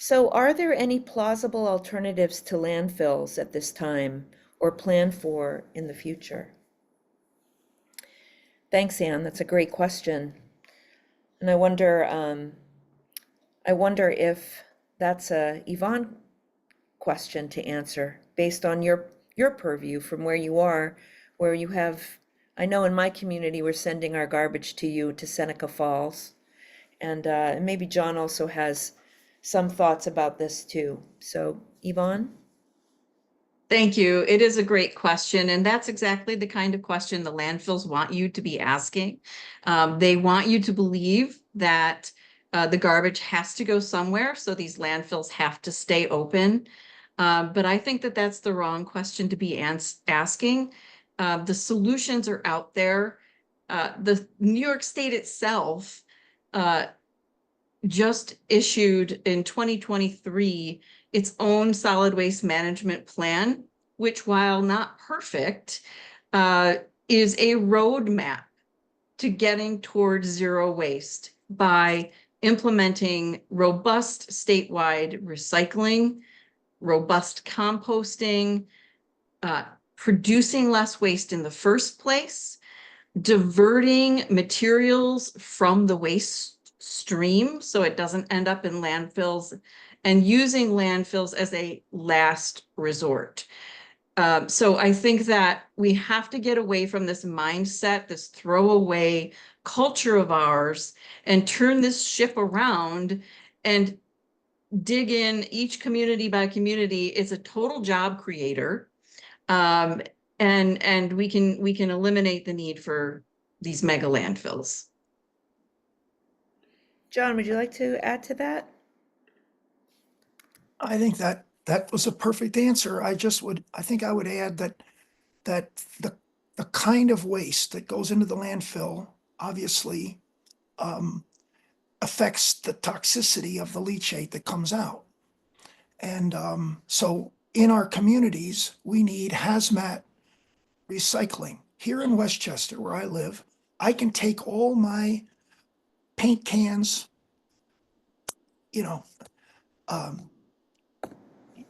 So are there any plausible alternatives to landfills at this time or planned for in the future? Thanks, Anne. That's a great question. And I wonder if that's a Yvonne question to answer based on your purview from where you are, where you have, I know in my community, we're sending our garbage to you to Seneca Falls. And maybe John also has some thoughts about this too. So, Yvonne? Thank you. It is a great question. And that's exactly the kind of question the landfills want you to be asking. They want you to believe that the garbage has to go somewhere. So these landfills have to stay open. But I think that that's the wrong question to be asking. The solutions are out there. The New York State itself just issued in 2023 its own solid waste management plan, which, while not perfect, is a roadmap to getting towards zero waste by implementing robust statewide recycling, robust composting, producing less waste in the first place, diverting materials from the waste stream so it doesn't end up in landfills, and using landfills as a last resort. So I think that we have to get away from this mindset, this throwaway culture of ours, and turn this ship around and dig in each community by community. It's a total job creator. And we can eliminate the need for these mega landfills. John, would you like to add to that? I think that was a perfect answer. I think I would add that the kind of waste that goes into the landfill obviously affects the toxicity of the leachate that comes out. And so in our communities, we need hazmat recycling. Here in Westchester, where I live, I can take all my paint cans,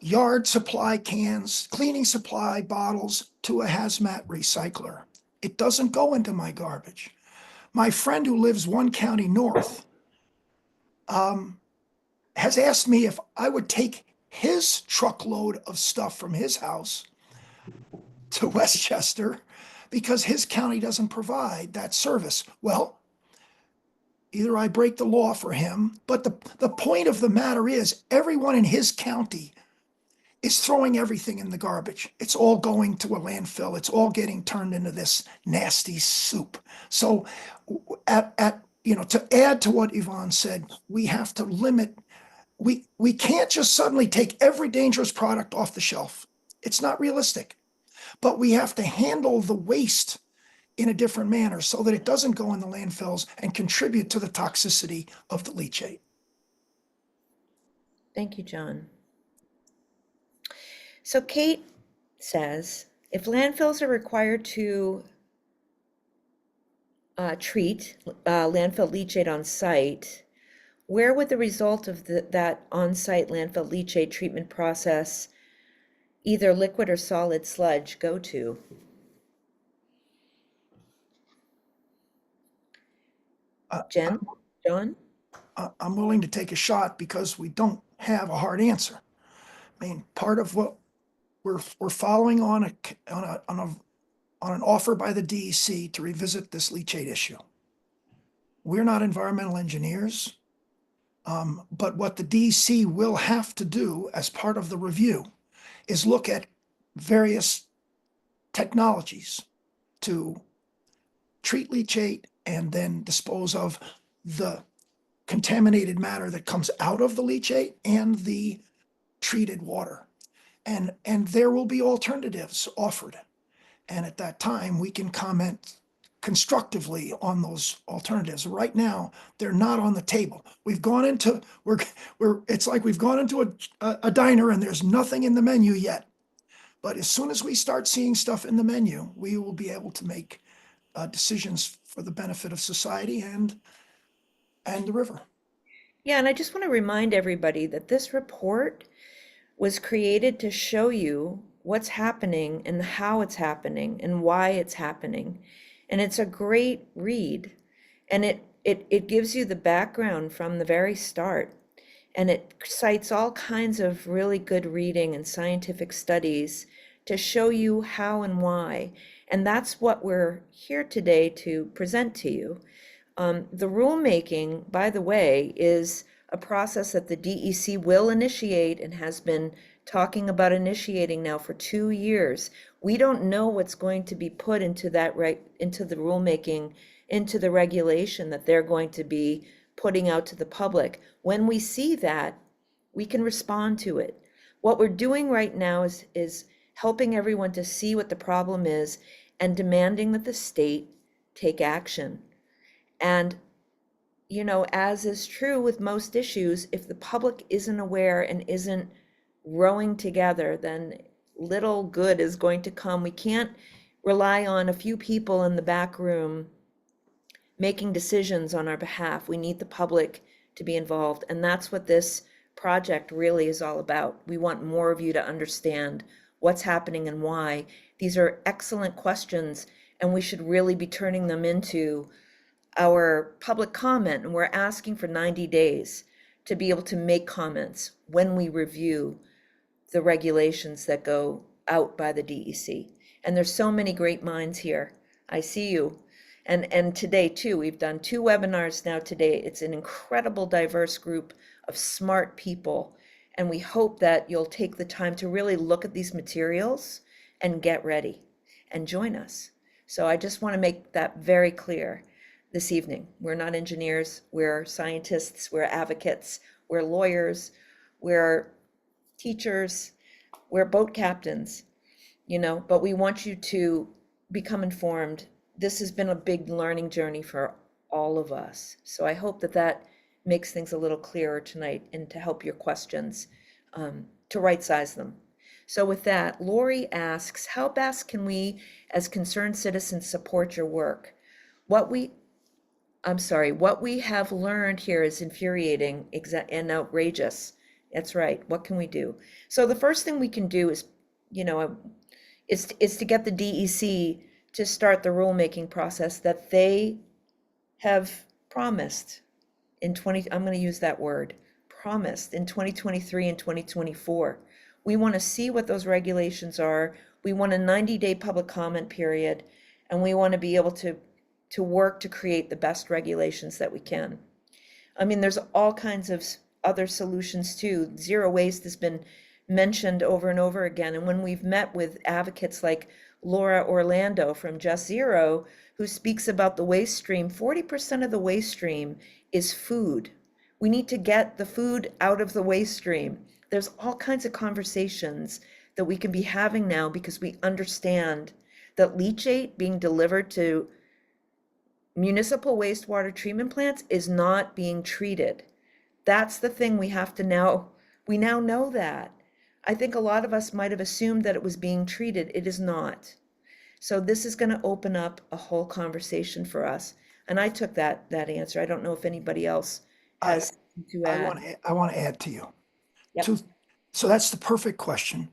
yard supply cans, cleaning supply bottles to a hazmat recycler. It doesn't go into my garbage. My friend who lives one county north has asked me if I would take his truckload of stuff from his house to Westchester because his county doesn't provide that service. Well, either I break the law for him, but the point of the matter is everyone in his county is throwing everything in the garbage. It's all going to a landfill. It's all getting turned into this nasty soup. So to add to what Yvonne said, we have to limit, we can't just suddenly take every dangerous product off the shelf. It's not realistic, but we have to handle the waste in a different manner so that it doesn't go in the landfills and contribute to the toxicity of the leachate. Thank you, John. So Kate says, if landfills are required to treat landfill leachate on site, where would the result of that on-site landfill leachate treatment process, either liquid or solid sludge, go to? John? I'm willing to take a shot because we don't have a hard answer. I mean, part of what we're following on an offer by the DEC to revisit this leachate issue. We're not environmental engineers, but what the DEC will have to do as part of the review is look at various technologies to treat leachate and then dispose of the contaminated matter that comes out of the leachate and the treated water. And there will be alternatives offered. And at that time, we can comment constructively on those alternatives. Right now, they're not on the table. We've gone into, it's like we've gone into a diner and there's nothing in the menu yet. But as soon as we start seeing stuff in the menu, we will be able to make decisions for the benefit of society and the river. Yeah, and I just want to remind everybody that this report was created to show you what's happening and how it's happening and why it's happening. And it's a great read. And it gives you the background from the very start. And it cites all kinds of really good reading and scientific studies to show you how and why. And that's what we're here today to present to you. The rulemaking, by the way, is a process that the DEC will initiate and has been talking about initiating now for 2 years. We don't know what's going to be put into into the rulemaking, into the regulation that they're going to be putting out to the public. When we see that, we can respond to it. What we're doing right now is helping everyone to see what the problem is and demanding that the state take action. And, as is true with most issues, if the public isn't aware and isn't rowing together, then little good is going to come. We can't rely on a few people in the back room making decisions on our behalf. We need the public to be involved. And that's what this project really is all about. We want more of you to understand what's happening and why. These are excellent questions, and we should really be turning them into our public comment. And we're asking for 90 days to be able to make comments when we review the regulations that go out by the DEC. And there's so many great minds here. I see you. And today too, we've done 2 webinars now today. It's an incredible diverse group of smart people. And we hope that you'll take the time to really look at these materials and get ready and join us. So I just want to make that very clear this evening. We're not engineers, we're scientists, we're advocates, we're lawyers, we're teachers, we're boat captains, but we want you to become informed. This has been a big learning journey for all of us. So I hope that makes things a little clearer tonight and to help your questions, to right size them. So with that, Lori asks, how best can we as concerned citizens support your work? What we have learned here is infuriating and outrageous. That's right. What can we do? So the first thing we can do is, is to get the DEC to start the rulemaking process that they have promised I'm going to use that word, promised in 2023 and 2024. We want to see what those regulations are. We want a 90-day public comment period, and we want to be able to work to create the best regulations that we can. I mean, there's all kinds of other solutions too. Zero waste has been mentioned over and over again. And when we've met with advocates like Laura Orlando from Just Zero, who speaks about the waste stream, 40% of the waste stream is food. We need to get the food out of the waste stream. There's all kinds of conversations that we can be having now because we understand that leachate being delivered to municipal wastewater treatment plants is not being treated. That's the thing we have to now know that. I think a lot of us might have assumed that it was being treated. It is not. So this is going to open up a whole conversation for us. And I took that answer. I don't know if anybody else has to add. I want to add to you. Yep. So that's the perfect question.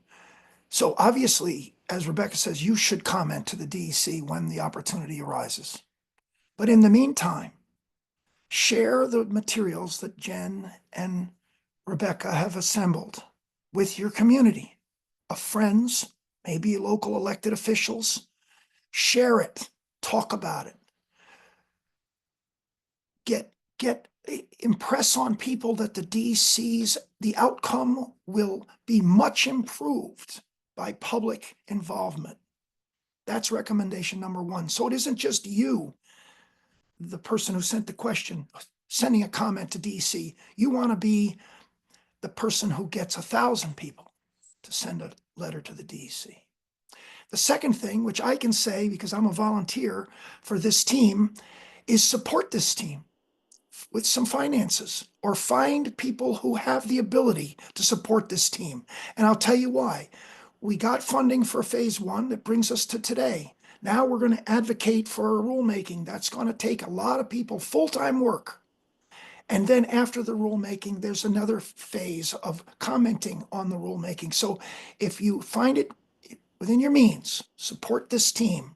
So obviously, as Rebecca says, you should comment to the DEC when the opportunity arises. But in the meantime, share the materials that Jen and Rebecca have assembled with your community of friends, maybe local elected officials. Share it, talk about it. Impress on people that the outcome will be much improved by public involvement. That's recommendation number 1. So it isn't just you, the person who sent the question, sending a comment to DC. You want to be the person who gets 1,000 people to send a letter to the DEC. The second thing, which I can say because I'm a volunteer for this team, is support this team with some finances or find people who have the ability to support this team. And I'll tell you why. We got funding for phase 1 that brings us to today. Now we're going to advocate for a rulemaking. That's going to take a lot of people, full-time work. And then after the rulemaking, there's another phase of commenting on the rulemaking. So if you find it within your means, support this team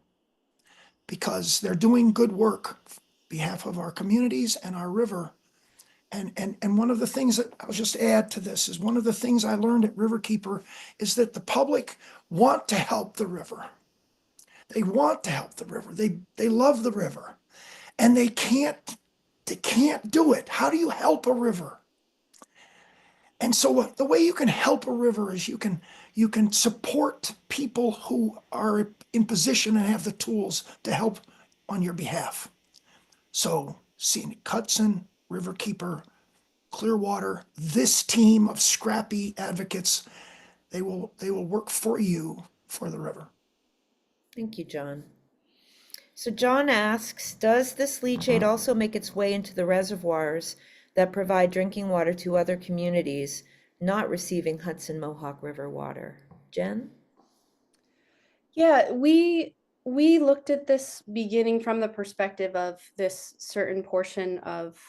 because they're doing good work on behalf of our communities and our river. And one of the things that I'll just add to this is one of the things I learned at Riverkeeper is that the public want to help the river. They want to help the river. They love the river, and they can't do it. How do you help a river? And so the way you can help a river is you can support people who are in position and have the tools to help on your behalf. So Scenic Hudson, Riverkeeper, Clearwater, this team of scrappy advocates, they will work for you for the river. Thank you, John. So John asks, does this leachate also make its way into the reservoirs that provide drinking water to other communities not receiving Hudson Mohawk River water? Jen? Yeah, we looked at this beginning from the perspective of this certain portion of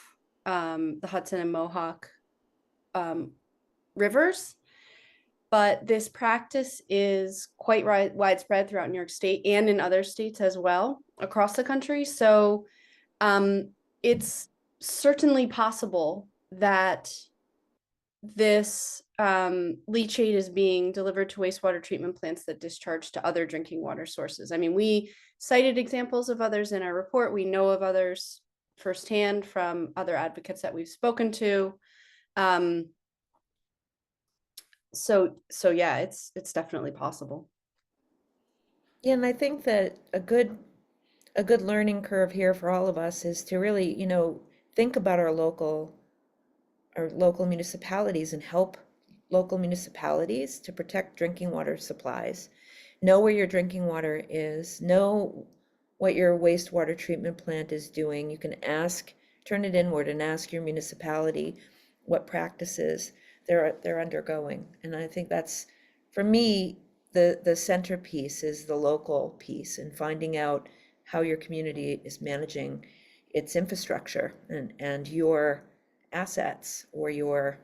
the Hudson and Mohawk rivers. But this practice is quite widespread throughout New York State and in other states as well across the country. So it's certainly possible that this leachate is being delivered to wastewater treatment plants that discharge to other drinking water sources. I mean, we cited examples of others in our report. We know of others firsthand from other advocates that we've spoken to. So yeah, it's definitely possible. Yeah, and I think that a good learning curve here for all of us is to really, think about our local municipalities and help local municipalities to protect drinking water supplies. Know where your drinking water is, know what your wastewater treatment plant is doing. You can turn it inward and ask your municipality what practices they're undergoing. And I think that's, for me, the centerpiece is the local piece and finding out how your community is managing its infrastructure and your assets, or your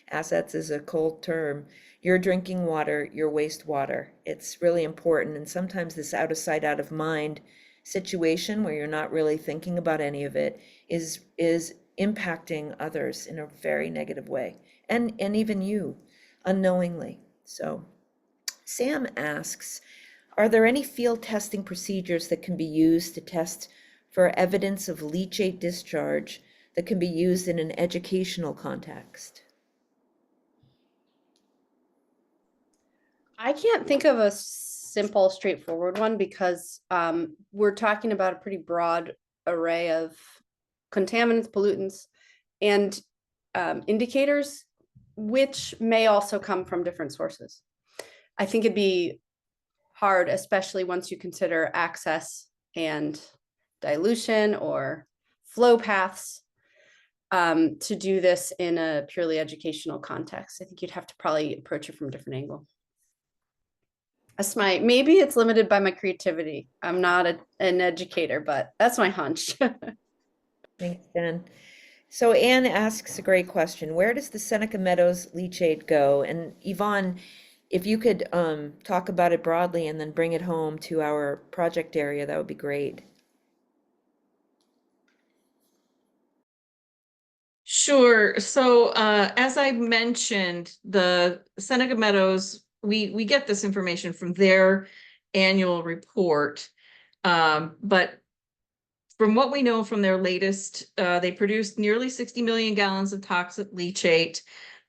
assets is a cold term, your drinking water, your wastewater. It's really important. And sometimes this out of sight, out of mind situation where you're not really thinking about any of it is impacting others in a very negative way, and even you unknowingly. So Sam asks, are there any field testing procedures that can be used to test for evidence of leachate discharge that can be used in an educational context? I can't think of a simple, straightforward one because we're talking about a pretty broad array of contaminants, pollutants, and indicators, which may also come from different sources. I think it'd be hard, especially once you consider access and dilution or flow paths, to do this in a purely educational context. I think you'd have to probably approach it from a different angle. Maybe it's limited by my creativity. I'm not an educator, but that's my hunch. Thanks, Jen. So Anne asks a great question. Where does the Seneca Meadows leachate go? And Yvonne, if you could talk about it broadly and then bring it home to our project area, that would be great. Sure. So as I mentioned, the Seneca Meadows, we get this information from their annual report. But from what we know from their latest, they produced nearly 60 million gallons of toxic leachate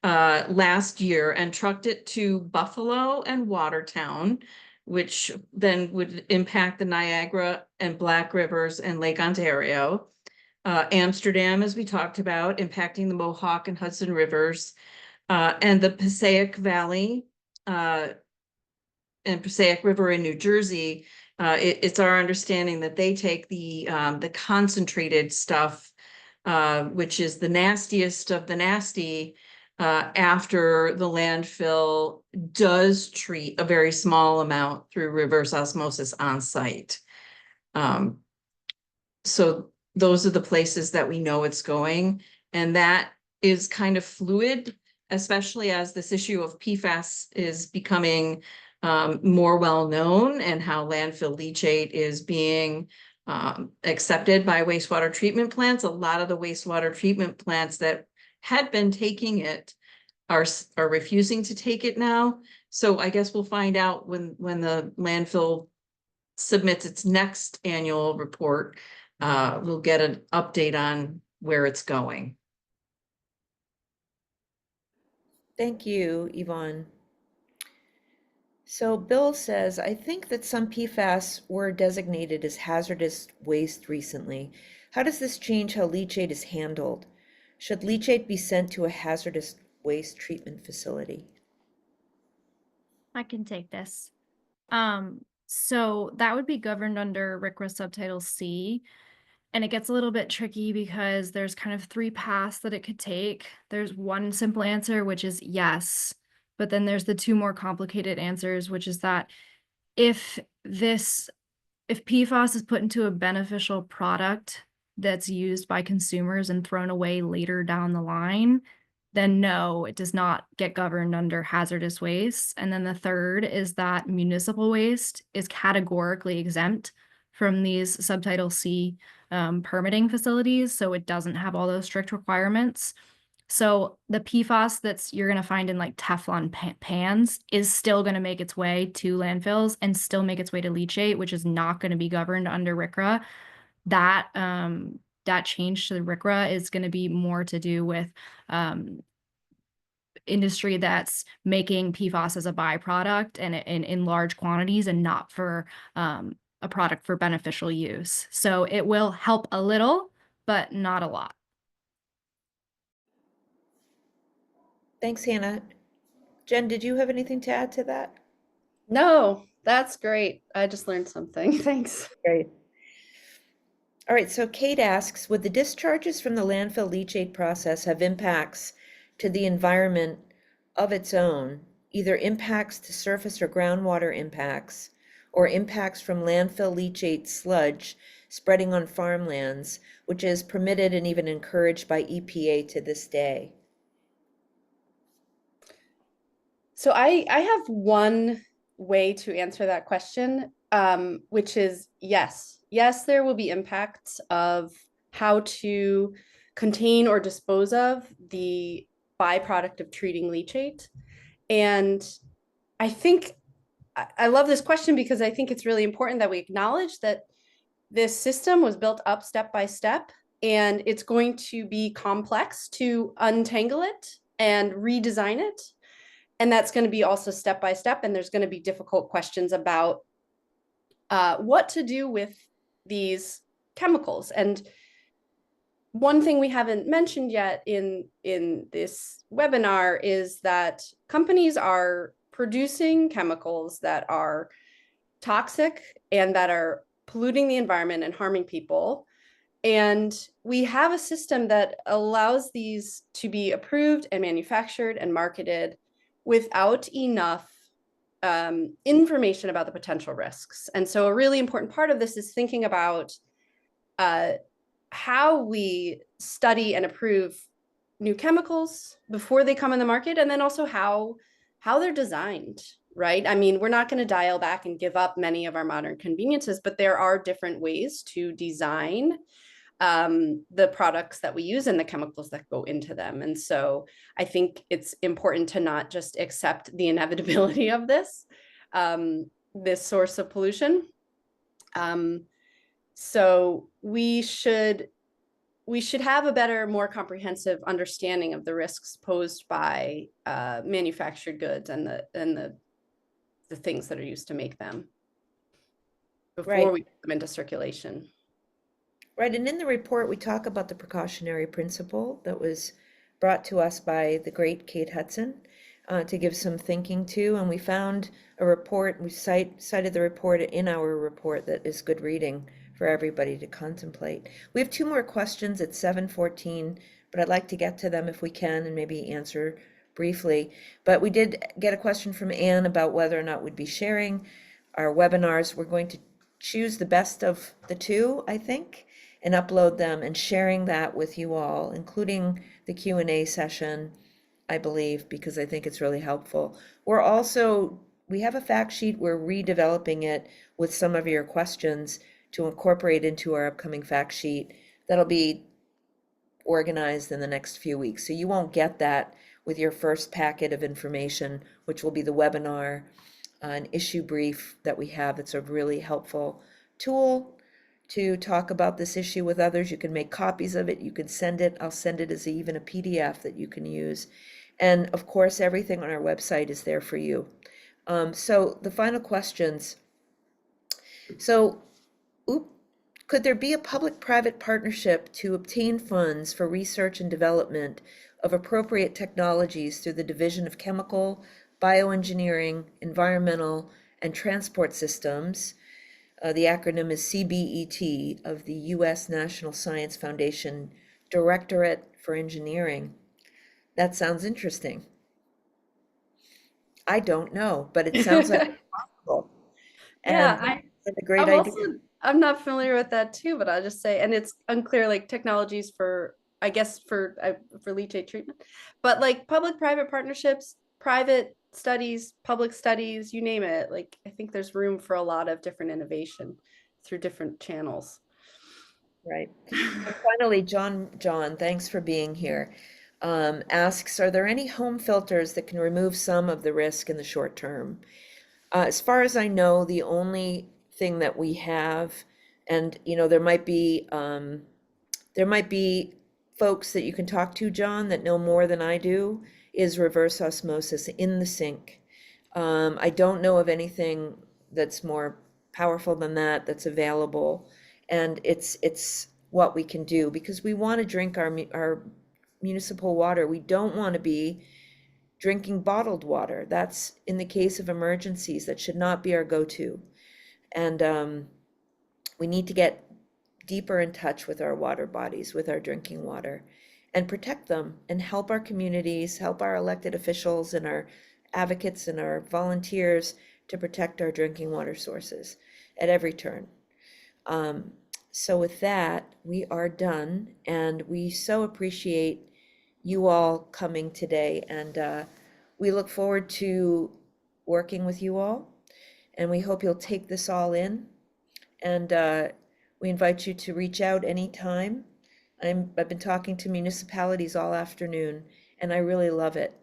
last year and trucked it to Buffalo and Watertown, which then would impact the Niagara and Black Rivers and Lake Ontario. Amsterdam, as we talked about, impacting the Mohawk and Hudson Rivers, and the Passaic Valley and Passaic River in New Jersey. It's our understanding that they take the concentrated stuff, which is the nastiest of the nasty, after the landfill does treat a very small amount through reverse osmosis on site. So those are the places that we know it's going. And that is kind of fluid, especially as this issue of PFAS is becoming more well-known, and how landfill leachate is being accepted by wastewater treatment plants. A lot of the wastewater treatment plants that had been taking it are refusing to take it now. So I guess we'll find out when the landfill submits its next annual report. We'll get an update on where it's going. Thank you, Yvonne. So Bill says, I think that some PFAS were designated as hazardous waste recently. How does this change how leachate is handled? Should leachate be sent to a hazardous waste treatment facility? I can take this. So that would be governed under RCRA subtitle C. And it gets a little bit tricky because there's kind of three paths that it could take. There's one simple answer, which is yes. But then there's the two more complicated answers, which is that if PFAS is put into a beneficial product that's used by consumers and thrown away later down the line, then no, it does not get governed under hazardous waste. And then the third is that municipal waste is categorically exempt from these subtitle C permitting facilities, so it doesn't have all those strict requirements. So the PFAS you're going to find in like Teflon pans is still going to make its way to landfills and still make its way to leachate, which is not going to be governed under RCRA. That change to the RCRA is going to be more to do with industry that's making PFAS as a byproduct and in large quantities, and not for a product for beneficial use. So it will help a little, but not a lot. Thanks, Hannah. Jen, did you have anything to add to that? No, that's great. I just learned something. Thanks. Great. All right, so Kate asks, would the discharges from the landfill leachate process have impacts to the environment of its own, either impacts to surface or groundwater impacts, or impacts from landfill leachate sludge spreading on farmlands, which is permitted and even encouraged by EPA to this day? So I have one way to answer that question, which is yes. Yes, there will be impacts of how to contain or dispose of the byproduct of treating leachate. And I think I love this question because I think it's really important that we acknowledge that this system was built up step by step, and it's going to be complex to untangle it and redesign it. And that's going to be also step by step. And there's going to be difficult questions about what to do with these chemicals. And one thing we haven't mentioned yet in this webinar is that companies are producing chemicals that are toxic and that are polluting the environment and harming people. And we have a system that allows these to be approved and manufactured and marketed without enough information about the potential risks. And so a really important part of this is thinking about how we study and approve new chemicals before they come in the market, and then also how they're designed, right? I mean, we're not going to dial back and give up many of our modern conveniences, but there are different ways to design the products that we use and the chemicals that go into them. And so I think it's important to not just accept the inevitability of this source of pollution. So we should have a better, more comprehensive understanding of the risks posed by manufactured goods and the things that are used to make them before we put them into circulation. Right, and in the report, we talk about the precautionary principle that was brought to us by the great Kate Hudson to give some thinking to, and we found a report, we cited the report in our report that is good reading for everybody to contemplate. We have two more questions at 7:14, but I'd like to get to them if we can and maybe answer briefly. But we did get a question from Anne about whether or not we'd be sharing our webinars. We're going to choose the best of the two, I think. and upload them and sharing that with you all, including the Q&A session, I believe, because I think it's really helpful. We have a fact sheet, we're redeveloping it with some of your questions to incorporate into our upcoming fact sheet. That'll be organized in the next few weeks. So you won't get that with your first packet of information, which will be the webinar, an issue brief that we have. It's a really helpful tool to talk about this issue with others. You can make copies of it. You can send it. I'll send it as even a PDF that you can use. And of course, everything on our website is there for you. So the final questions. So, could there be a public-private partnership to obtain funds for research and development of appropriate technologies through the Division of Chemical, Bioengineering, Environmental, and Transport Systems? The acronym is CBET of the U.S. National Science Foundation Directorate for Engineering. That sounds interesting. I don't know, but it sounds like it's possible. Yeah, And a great I'm idea. also, I'm not familiar with that too, but I'll just say, and it's unclear, like technologies for, I guess for leachate treatment, but like public-private partnerships, private studies, public studies, you name it. Like, I think there's room for a lot of different innovation through different channels. Right. And finally, John, thanks for being here. Asks, are there any home filters that can remove some of the risk in the short term? As far as I know, the only thing that we have, and there might be folks that you can talk to, John, that know more than I do, is reverse osmosis in the sink. I don't know of anything that's more powerful than that that's available, and it's what we can do because we want to drink our municipal water. We don't want to be drinking bottled water. That's in the case of emergencies. That should not be our go-to. And we need to get deeper in touch with our water bodies, with our drinking water, and protect them and help our communities, help our elected officials and our advocates and our volunteers to protect our drinking water sources at every turn. So with that, we are done, and we so appreciate you all coming today, and we look forward to working with you all, and we hope you'll take this all in, and we invite you to reach out anytime. I've been talking to municipalities all afternoon, and I really love it.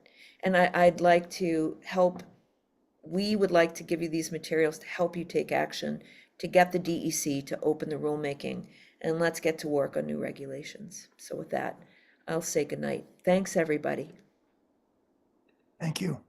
And I'd like to help, we would like to give you these materials to help you take action, to get the DEC to open the rulemaking, and let's get to work on new regulations. So with that, I'll say goodnight. Thanks, everybody. Thank you.